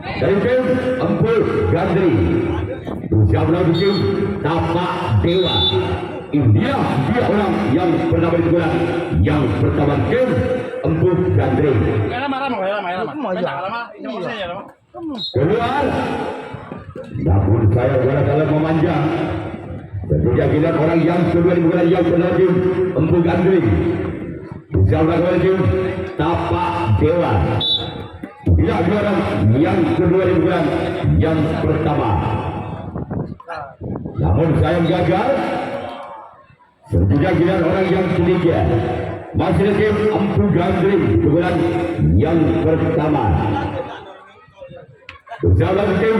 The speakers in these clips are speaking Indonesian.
dari tim Empu Gandri. Berusia melawan tim Tapak Dewa. Dia orang yang pertama diteguran. Yang pertama tim Empu Gandri. Keluar. Namun saya gagal memanjang. Tentunya kita orang yang kedua diteguran yang pertama tim Empu Gandri. Berusia melawan tim Tapak Dewa. Dia orang yang kedua diteguran yang pertama. Namun saya gagal. Tentunya kita orang yang ketiga. Masih tim Empu Gandri diteguran yang pertama. Bersama tim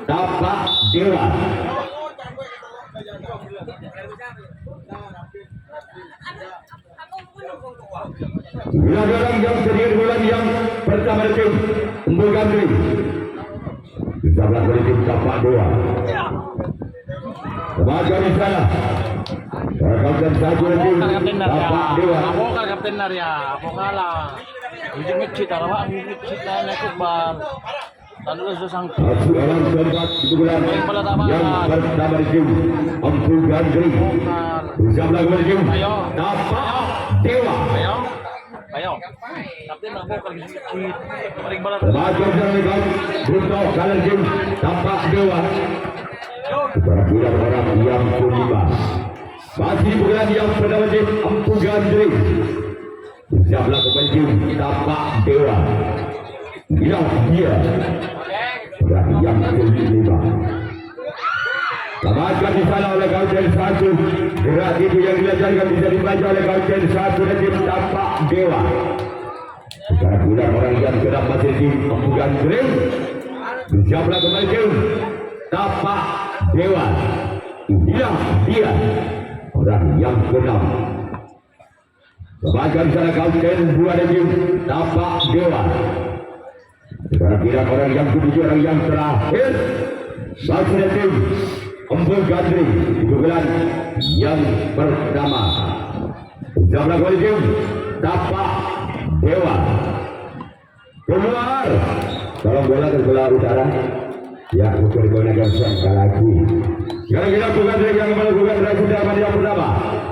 Tapak Dewa. Bila orang yang sendiri bulan yang pertama tim Empu Gandri. Bersama tim Tapak Dewa. Sebagai di sana. Kapten satu tim Tapak Dewa. Ako ka kapten na rin. Ako ka lang. Hindi ngecit araw ngecit na nakubal. Tanpa susang. Orang keempat bulan yang pertama tim Empu Gandri. Bersama tim Tapak Dewa. Ayo. Kapten ako ka ngecit. Paling balat. Sebagai Bruto kalah tim Tapak Dewa. Kepada orang yang kelima. Masih bulan yang pertama tim Empu Gandri. Bersama tim Tapak Dewa. Dia orang yang kelima. Selamatkan di sana oleh kapten satu. Gerak itu yang dilajarkan bisa dibaca oleh kapten satu dan tim Tapak Dewa. Sekarang bulan orang yang kedap masih tim Empu Gandri. Bersama tim Tapak Dewa. Dia orang yang keenam. Sebagai sana kapten dua dan tim Tapak Dewa. Sekarang kita orang yang ketujuh, orang yang terakhir. Masih tim Empu Gandri bulan yang pertama. Bersama tim Tapak Dewa. Keluar. Tolong bola ke sebelah utara. Ya, untuk digunakan sekali lagi. Sekarang kita bukan yang melakukan reaksi dalam yang pertama.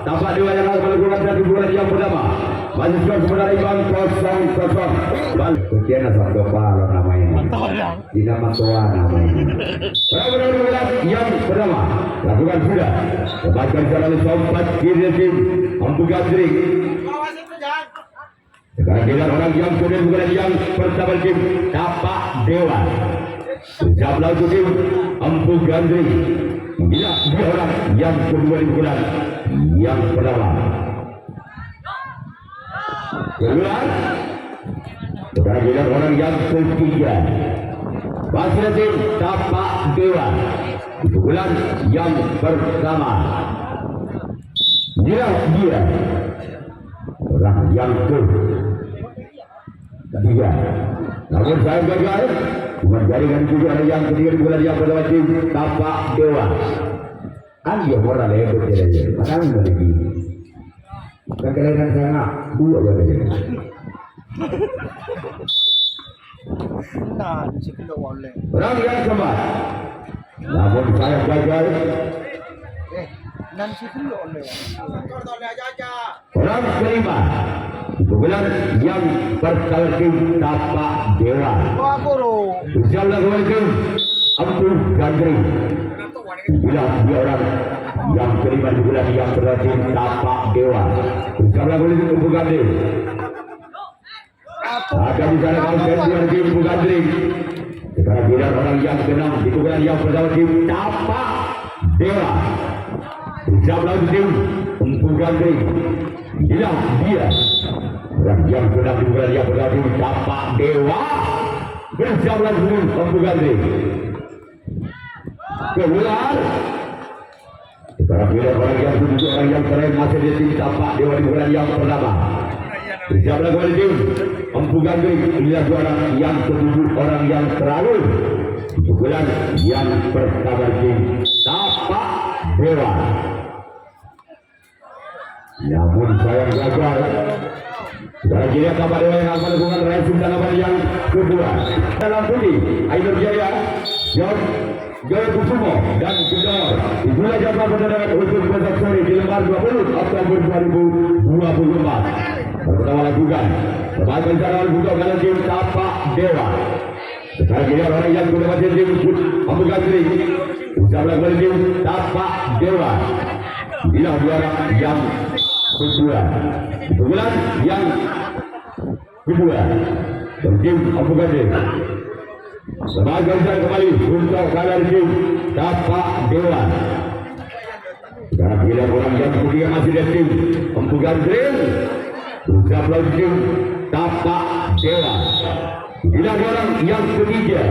Tapak Dewa yang akan melakukan reaksi bulan yang pertama. Masih skor sebenarnya Iban 0-0. Sekian asal kepala namanya. Dinama Toa namanya. Benar-benar yang pertama. Lakukan sudah. Lepaskan secara sompat kiri tim Empu Gandri. Sekarang kita orang yang kedua bukan yang pertama tim Tapak Dewa. Sejak lalu tim Empu Gandri. Dia orang yang kedua bulan yang pertama. Keluar. Sekarang kita orang yang ketiga. Masih tim Tapak Dewa. Bulan yang pertama. Dia orang yang ketiga. Namun saya gagal. Cuma jaringan juga ada yang ketiga di bulan yang pertama tim Tapak Dewa. Dia moral ya betul aja. Makanya lagi. Kekeliruan sangat dua aja. Orang yang keempat. Namun saya gagal. Orang kelima. Bulan yang pertama tim Tapak Dewa. Bersama tim Empu Gandri. Dia orang yang kelima di bulan yang pertama tim Tapak Dewa. Bersama tim Empu Gandri. Ada di sana kapten tim Empu Gandri. Sekarang dia orang yang keenam di bulan yang pertama tim Tapak Dewa. Bersama tim Empu Gandri. Dia orang yang keenam di bulan yang pertama tim Tapak Dewa. Bersama tim Empu Gandri. Keluar. Sekarang dia orang yang ketujuh, orang yang terakhir masih di tim Tapak Dewa di bulan yang pertama. Bersama tim Empu Gandri. Dia orang yang ketujuh, orang yang terakhir di bulan yang pertama tim Tapak Dewa. Namun saya gagal. Sekarang kiri tapak dewa yang akan melakukan reaksi tanggapan yang kedua. Dalam budi, Ainur Jaya, Jaya Kusumo dan Kedor. Dimulai jam pertandingan untuk besok sore di lembar 20 Oktober 2024. Pertama lakukan sebagai cara untuk kalian tim tapak dewa. Sekarang kiri orang yang sudah masih tim Abu Gandri. Usaha melakukan tim tapak dewa. Inilah dua orang yang kedua. Kemudian yang kedua dan tim Abu Gandri. Sebagai cara kembali untuk kalian tim tapak dewa. Sekarang kiri orang yang kedua masih dari tim Abu Gandri. Usaha melakukan tim tapak dewa. Inilah orang yang ketiga.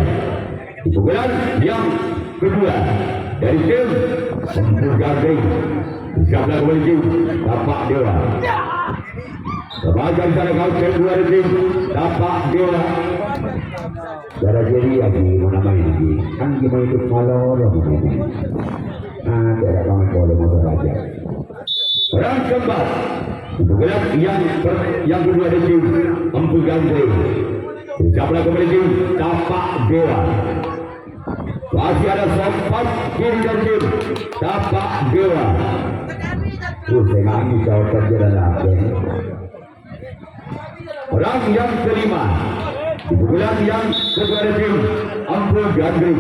Kemudian yang kedua dari tim Abu Gandri. Siaplah kembali tim tapak dewa. Sebagai cara kau kedua tim tapak dewa. Cara jadi lagi mana main lagi? Kan kita itu malor lagi. Ada orang boleh motor aja. Orang keempat. Kemudian yang kedua dari tim Abu Gandri. Siaplah kembali tim tapak dewa. Masih ada sempat kiri dan tim tapak dewa. Saya nggak tahu terjadi apa. Orang yang kelima, bulan yang kedua tim Abu Gandri.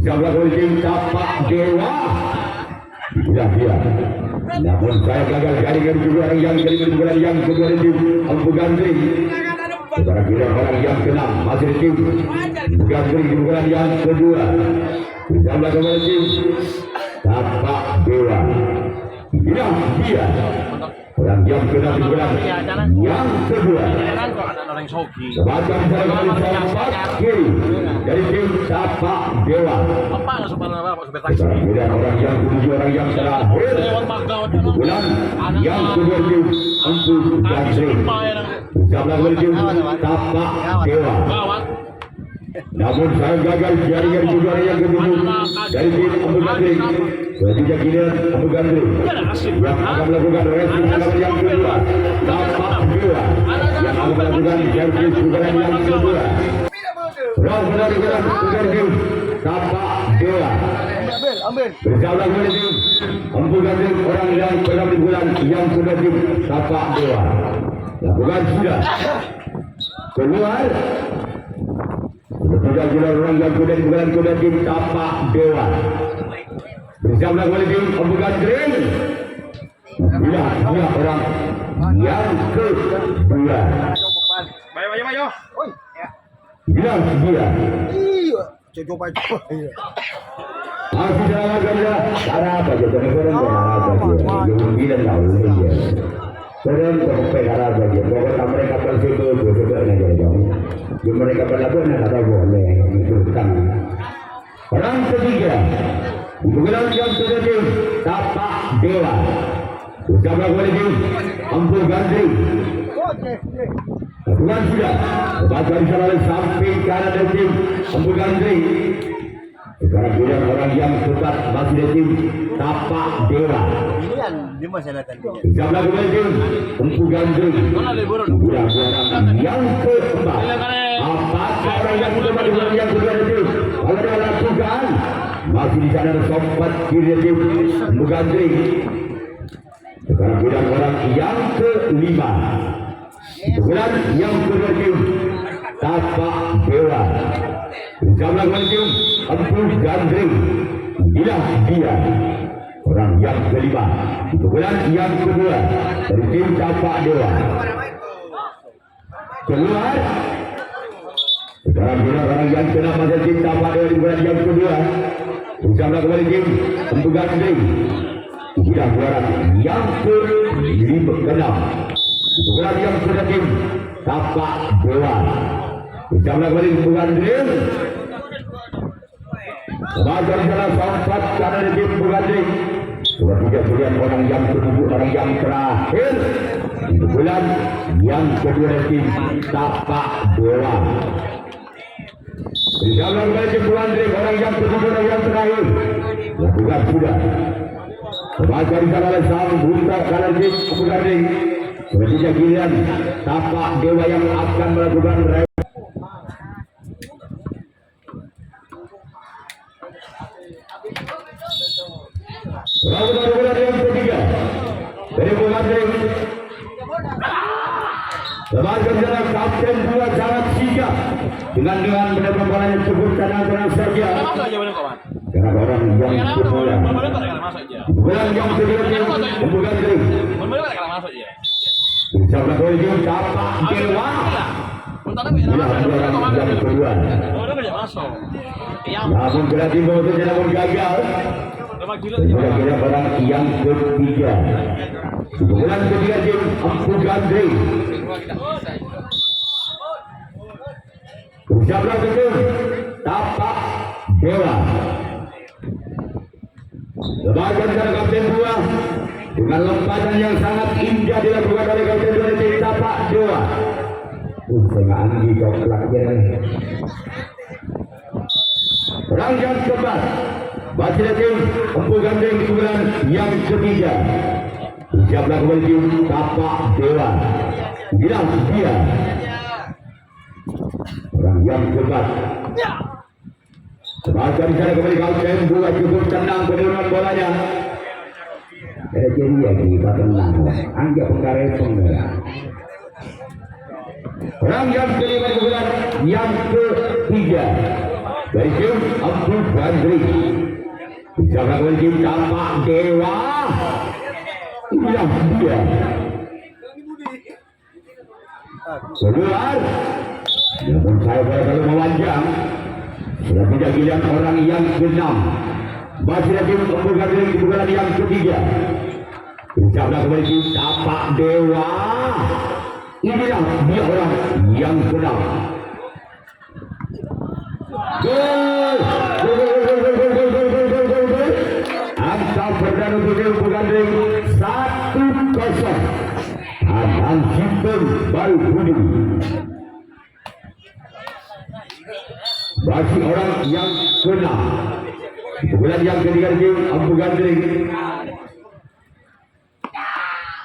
Siaplah kembali tim tapak dewa. Sudah dia. Namun saya gagal garingan juga orang yang kelima bulan yang kedua tim Abu Gandri. Sekarang kira orang yang keenam masih tim Abu Gandri di bulan yang kedua. Siaplah kembali tim tapak dewa. Inilah dia orang yang kena di bulan yang kedua. Sebagai cara tapak kiri dari tim tapak dewa. Sekarang kemudian orang yang ketujuh orang yang terakhir bulan yang kedua tim Abu Gandri. Siaplah tim tapak dewa. Namun saya gagal jaringan juga yang ketujuh dari tim Abu Gandri. Ketiga giliran Abu Gandri yang akan melakukan racing tanggapan yang kedua. Tapak dewa yang akan melakukan servis putaran yang kedua. Round dari Abu Gandri tapak dewa. Bersama dengan tim Abu Gandri orang yang pernah di bulan yang sudah tim tapak dewa. Lakukan sudah keluar. Ketiga giliran orang yang sudah di bulan sudah tim tapak dewa. Bersama dengan tim Abu Gandri. Dia orang yang kedua. Bayo. Dia. Iya, coba. Masih dalam kerja. Cara apa je? Orang yang bilang tahu dia. Orang sampai darah saja. Pokoknya mereka bersibuk aja jauh. Mereka berlabuh nak tahu boleh ikutkan. Orang ketiga. Bukan yang sudah tim tapak dewa. Ucaplah kepada tim Abu Gandri. Bukan sudah. Baca risalah sampai kanan dari tim Abu Gandri. Sekarang kemudian orang yang tetap masih dari tim tapak dewa. Ucaplah kepada tim Abu Gandri. Bukan orang yang keempat. Apakah orang yang sudah melakukan yang kedua itu? Kalau dia lakukan masih di sana sempat kiri tim Abu Gandri. Sekarang kemudian orang yang kelima. Bulan yang kedua tim tapak dewa. Bersama dengan tim Abu Gandri. Inilah dia orang yang kelima. Bulan yang kedua dari tim tapak dewa. Keluar. Sekarang kemudian orang yang kena pada tim tapak dewa di bulan yang kedua. Bersama kembali tim Abu Gandri. Sudah orang yang ke-6. Bukan yang sudah tim tapak dewa. Bersama kembali Abu Gandri. Sebagai salah sempat karena di tim Abu Gandri. Kemudian orang yang kedua, orang yang terakhir. Di bulan yang kedua tim tapak dewa. Bersama kembali Abu Gandri, orang yang kedua, orang yang terakhir. Lakukan sudah. Sebagai salah sang bunta kanan tim Abu Gandri. Selanjutnya giliran tapak dewa yang akan melakukan Rawat yang ketiga dari Bukandring. Lembaga jalan kapten 2 sangat sigap dengan mendapat bolanya cukup tenang saja. Karena orang yang kedua, bukan yang kedua Bukandring. Bisa melakukan tapak dewa. Yang kedua. Namun berarti motornya namun gagal. Kira-kira orang yang ketiga. Bulan ketiga tim Bukandring. Ucaplah betul tapak dewa. Sebagian dari kapten 2 dengan lompatan yang sangat indah dilakukan oleh kapten 2 dari tapak dewa. Setengah anggi coklaknya. Orang yang keempat masih tim Bukandring bulan yang ketiga. Ucaplah kembali tim tapak dewa. Inilah dia orang yang keempat. Sebagian sana kembali kapten 2 cukup tenang penurunan bolanya. Jadi lagi tenang. Anggap pengarepeng. Orang yang kelima bulan yang ketiga dari tim Bukandring. Ucaplah kembali tim tapak dewa. Inilah dia. Keluar. Namun saya kalau memanjang sudah tidak giliran orang yang ke-6. Masih lagi Bukandring bulan yang ketiga. Ucaplah kembali tim tapak dewa. Inilah dia orang yang ke-6. Gol. Angka perdana untuk Bukandring 1-0. Adhan Simpson Balbudi. Bagi orang yang ke-6. Bulan yang ketiga tim Bukandring.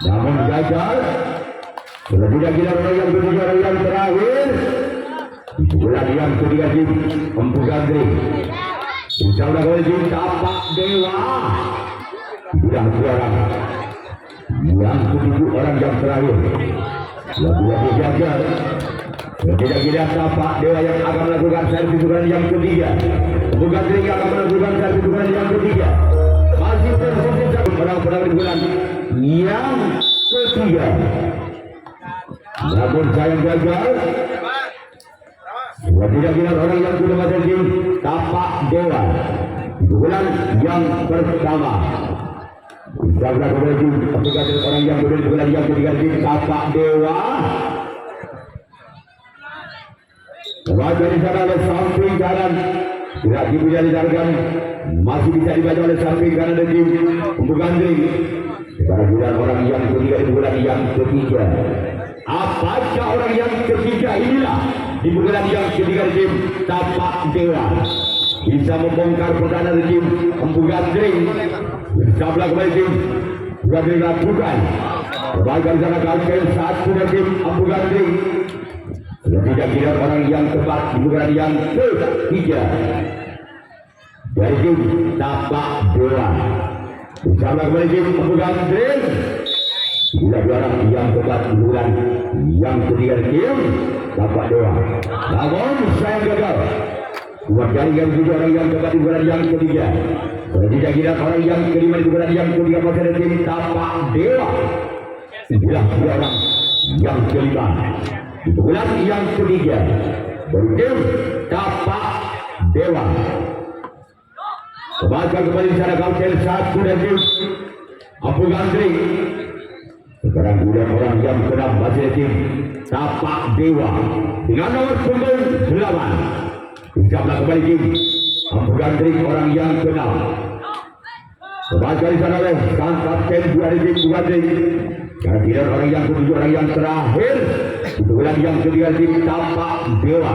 Namun gagal. Sudah tidak gila orang yang ketiga orang yang terakhir. Bulan yang ketiga tim Bukandring. Insyaallah kembali tim tapak dewa. Sudah 2 orang. Yang ketujuh orang yang terakhir. Yang gagal. Tidak gila tapak dewa yang akan melakukan servis bulan yang ketiga. Bukandring akan melakukan servis bulan yang ketiga. Masih tersisa orang-orang bulan yang ketiga. Namun sayang gagal. Tidak gila orang yang sudah masuk tim tapak dewa. Bulan yang pertama. Insyaallah kembali Bukandring orang yang berdiri bulan yang ketiga tim tapak dewa. Sebagai di sana oleh samping kanan. Tidak bisa dijalankan. Masih bisa dibaca oleh samping kanan dari tim Bukandring. Sekarang bulan orang yang ketiga di bulan yang ketiga. Apakah orang yang ketiga inilah di bulan yang ketiga di tim tapak dewa bisa membongkar perdana di tim Bukandring. Bersablah kembali tim Bukandring lakukan. Sebagai sana kapten 1 dari tim Bukandring. Tidak kira orang yang tepat di bulan yang ketiga dari tim tapak dewa. Bersablah kembali tim Bukandring. Bila orang yang tepat di bulan yang ketiga dari tim tapak dewa. Namun saya gagal. Buat dari yang juga orang yang tepat di bulan yang ketiga. Tidak kira orang yang kelima di bulan yang ketiga pada dari tim tapak dewa. Inilah dia orang yang kelima di bulan yang ketiga dari tim tapak dewa. Sebagai kembali secara kapten 1 dari tim Bukandring. Sekarang bulan orang yang ke-6 masih tim tapak dewa dengan nomor punggung 8. Ucaplah kembali tim Bukandring orang yang ke-6. Sebagai sana oleh sang kapten 2 dari tim Bukandring. Sekarang tidak orang yang ke-7 orang yang terakhir itu bulan yang ketiga tim tapak dewa.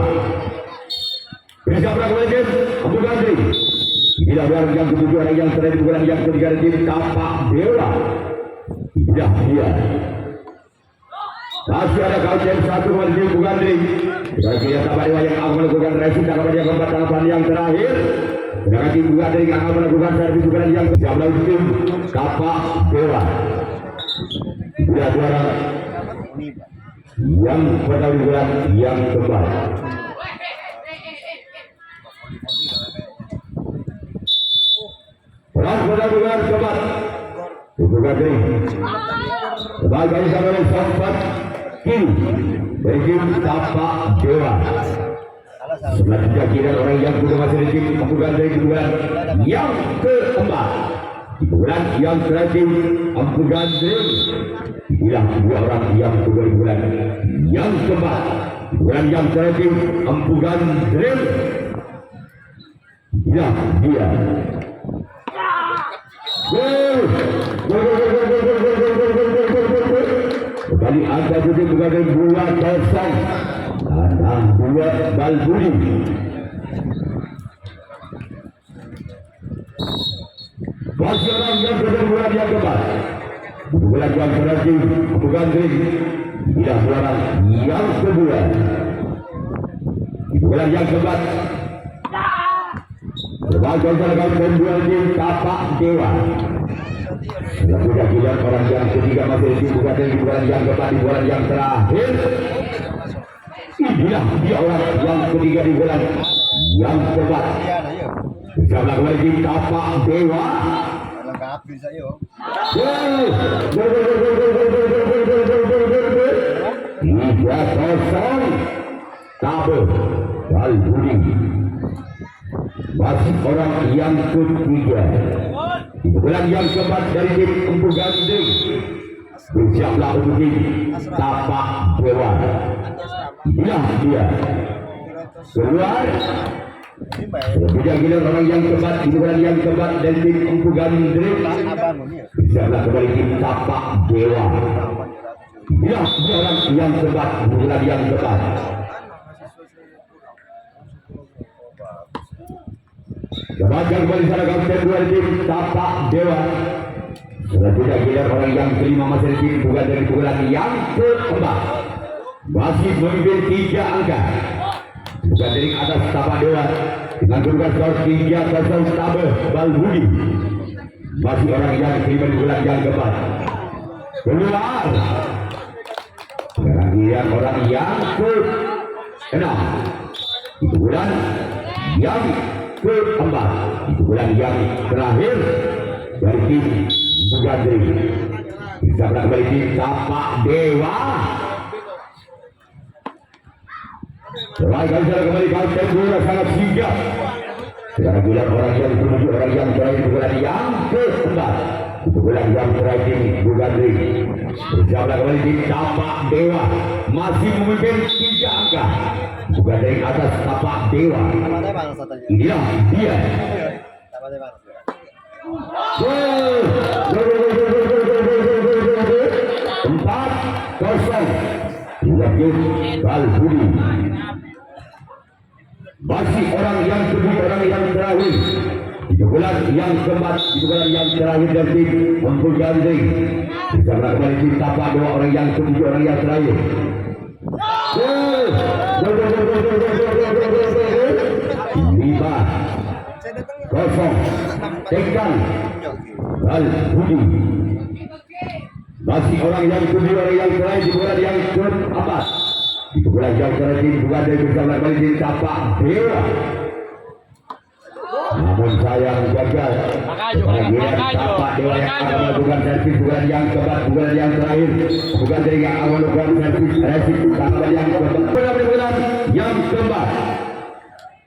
Ucaplah kembali tim Bukandring. Tidak orang yang ke-7 orang yang terakhir bulan yang ketiga tim tapak dewa. Tidak dia. Masih ada kaucen satu masih Bugandri. Kira-kira tapak dewa yang akan melakukan racing tangkapan yang keempat tangkapan yang terakhir. Sedangkan tim Bugandri yang akan melakukan servis bukan yang ke-11 tim tapak dewa. Sudah juara yang pada bulan yang keempat. Perang pada bulan keempat. Bugandri. Sebagai sahabat sempat kini dari tim tapak dewa. Setelah 3 kira orang yang sudah masih di tim Bugandri di bulan yang keempat. Di bulan yang terakhir Bugandri hilang 2 orang yang sudah di bulan yang keempat. Di bulan yang terakhir Bugandri hilang dia. Kali ada juga berada 2-0 dan 2 Balbudi. Masih orang yang berbulan yang keempat. Bulan yang terakhir Bugandri tidak orang yang kedua. Bulan yang keempat. Sebagai salah kedua tim tapak dewa. Setelah sudah gila orang yang ketiga masih di bulan yang keempat di bulan yang terakhir. Inilah dia orang yang ketiga di bulan yang keempat. Bersama kembali di tapak dewa. Tiga kosong Tabe Balbudi. Masih orang yang ketiga di bulan yang keempat dari tim Bugandri. Bersiaplah untuk tim tapak dewa. Inilah dia keluar. Sudah gila orang yang keempat di bulan yang keempat dari tim Bugandri. Bersiaplah kembali tim tapak dewa. Inilah dia orang yang keempat di bulan yang keempat. Sebagai kembali sana kapten 2 tim tapak dewa. Sudah tidak gila orang yang kelima masih di tim Bugandri di bulan yang keempat. Masih memimpin 3 angka. Bugandri atas tapak dewa dengan kedudukan skor 3-0 Tabe Balbudi. Masih orang yang kelima di bulan yang keempat. Keluar. Sekarang dia orang yang ke-6 di bulan yang keempat. Di bulan yang terakhir dari tim Bugandri. Bisa kembali di tapak dewa. Sebagai kembali kapten bola sangat sigap. Sekarang bulan orang yang menuju orang yang terakhir di bulan yang keempat. Di bulan yang terakhir Bugandri. Bersama kembali di tapak dewa. Masih memimpin 3 angka. Bugandri atas tapak dewa. Inilah dia. 4-0 Lakit Balbudi. Masih orang yang kedua, orang yang terakhir di bulan yang keempat, di bulan yang terakhir dari tim Bugandri. Bersama kembali di tapak dewa orang yang kedua, orang yang terakhir. 5-0 Tekan Balbudi. Masih orang yang kedua, orang yang terakhir di bulan yang keempat. Di bulan yang terakhir Bugandri bersama kembali di tapak dewa. Namun sayang gagal. Tapak dewa yang akan melakukan servis bulan yang keempat, bulan yang terakhir. Bugandri yang akan melakukan servis tapak yang keempat. Di bulan yang keempat,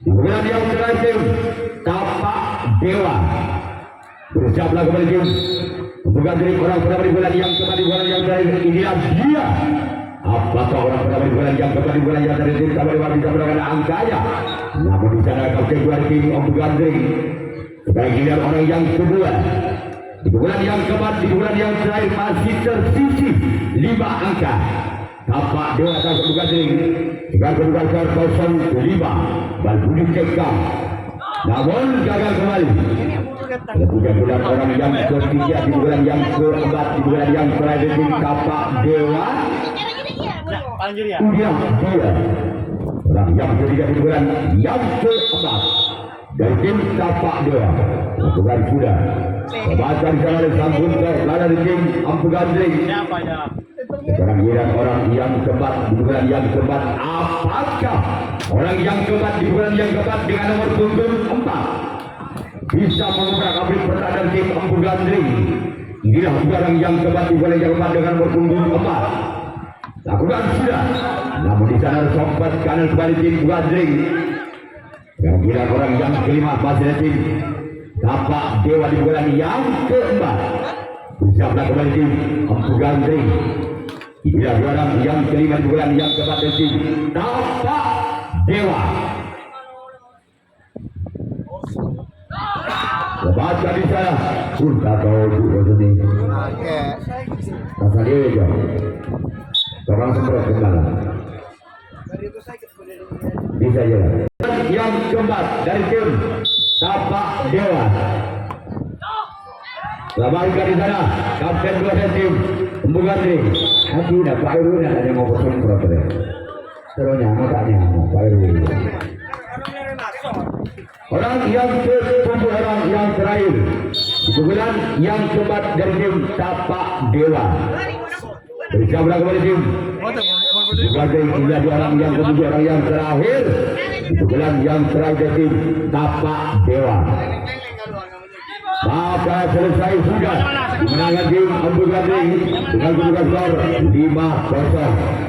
di bulan yang terakhir tapak dewa. Bersiaplah kembali tim Bugandri orang pertama di bulan yang keempat, di bulan yang terakhir. Inilah dia. Apakah orang pertama di bulan yang keempat, di bulan yang terakhir sama dengan bisa mendapatkan angkanya? Namun di sana kapten 2 tim Bugandri. Sebagai giliran orang yang kedua di bulan yang keempat, di bulan yang terakhir masih tersisih 5 angka. Tapak dewa atas Bugandri dengan kedudukan skor 0-5. Balbudi Tekam. Namun gagal kembali. Kemudian bulan orang yang ketiga di bulan yang keempat, di bulan yang terakhir di tapak dewa. Panjir ya. Dia orang yang ketiga dibulan yang keempat dari tim tapak dewa bukan sudah membaca di sana dari sambut ke dari tim Ampugandring. Siapa ya? Sekarang orang yang keempat di bulan yang keempat, apakah orang yang keempat di bulan yang keempat dengan nomor punggung 4 bisa mengubah kabrik pertahanan tim Ampugandring? Inilah orang yang keempat di bulan yang keempat dengan nomor punggung 4. Lakukan sudah, namun di sana sompat kanan kembali tim Ampugandring. Kira-kira orang yang kelima masih tim tapak dewa di bulan yang keempat bisa kembali tim Ampugandring. Inilah orang yang kelima di bulan yang keempat dari tim tapak dewa. Lepas di sana, sudah tahu dulu ini. Oke. Rasa dia aja. Orang semprot kembali. Bisa je. Yang keempat dari tim tapak dewa. Labaikan di sana, kapten dua tim Ampugandring. Hati dah Pak Irwin ada mau semprot deh. Serunya makanya mau Pak Irwin. Orang yang ke-7 orang yang terakhir di bulan yang keempat dari tim tapak dewa. Bersama kembali tim Ampugandring. Ini orang yang ke-7 orang yang terakhir di bulan yang terakhir dari tim tapak dewa. Maka selesai sudah kemenangan tim Ampugandring dengan kedudukan skor 5-0.